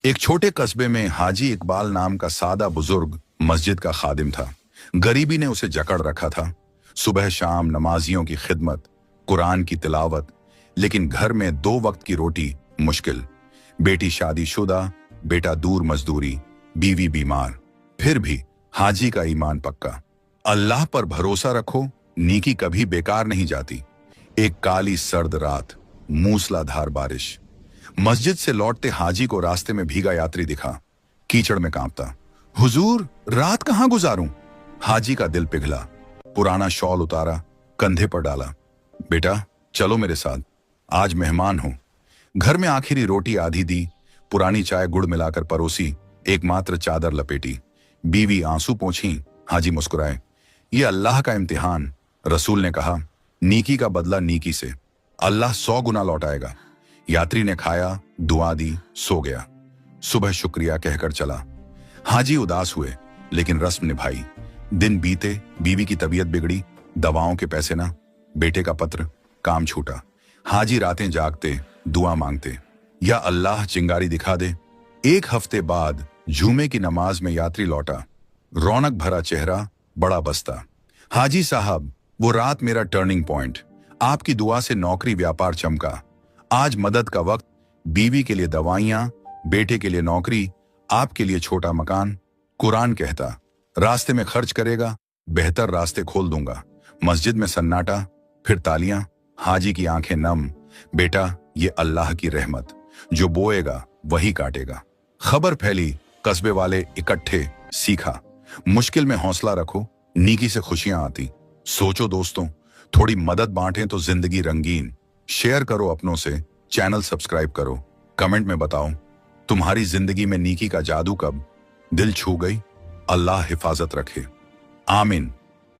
एक छोटे कस्बे में हाजी इकबाल नाम का सादा बुजुर्ग मस्जिद का खादिम था। गरीबी ने उसे जकड़ रखा था। सुबह शाम नमाजियों की खिदमत, कुरान की तिलावत, लेकिन घर में 2 वक्त की रोटी मुश्किल। बेटी शादीशुदा, बेटा दूर मजदूरी, बीवी बीमार। फिर भी हाजी का ईमान पक्का। अल्लाह पर भरोसा रखो, नेकी कभी बेकार नहीं जाती। एक काली सर्द रात, मूसलाधार बारिश। मस्जिद से लौटते हाजी को रास्ते में भीगा यात्री दिखा, कीचड़ में कांपता। हुजूर, रात कहां गुजारूं? हाजी का दिल पिघला, पुराना शॉल उतारा, कंधे पर डाला। बेटा, चलो मेरे साथ, आज मेहमान हो। घर में आखिरी रोटी आधी दी, पुरानी चाय गुड़ मिलाकर परोसी, एकमात्र चादर लपेटी। बीवी आंसू पोंछी, हाजी मुस्कुराए। ये अल्लाह का इम्तिहान। रसूल ने कहा, नीकी का बदला नीकी से, अल्लाह 100 गुना लौटाएगा। यात्री ने खाया, दुआ दी, सो गया। सुबह शुक्रिया कहकर चला। हाजी उदास हुए, लेकिन रस्म निभाई। दिन बीते, बीवी की तबीयत बिगड़ी, दवाओं के पैसे ना, बेटे का पत्र, काम छूटा। हाजी रातें जागते, दुआ मांगते, या अल्लाह चिंगारी दिखा दे। 1 हफ्ते बाद जुमे की नमाज में यात्री लौटा, रौनक भरा चेहरा, बड़ा बस्ता। हाजी साहब, वो रात मेरा टर्निंग पॉइंट। आपकी दुआ से नौकरी व्यापार चमका। आज मदद का वक्त। बीवी के लिए दवाइयां, बेटे के लिए नौकरी, आपके लिए छोटा मकान। कुरान कहता, रास्ते में खर्च करेगा, बेहतर रास्ते खोल दूंगा। मस्जिद में सन्नाटा, फिर तालियां। हाजी की आंखें नम। बेटा, ये अल्लाह की रहमत, जो बोएगा वही काटेगा। खबर फैली, कस्बे वाले इकट्ठे। सीखा, मुश्किल में हौसला रखो, नीकी से खुशियां आती। सोचो दोस्तों, थोड़ी मदद बांटें तो जिंदगी रंगीन। शेयर करो अपनों से, चैनल सब्सक्राइब करो। कमेंट में बताओ, तुम्हारी जिंदगी में नीकी का जादू कब दिल छू गई। अल्लाह हिफाजत रखे। आमीन।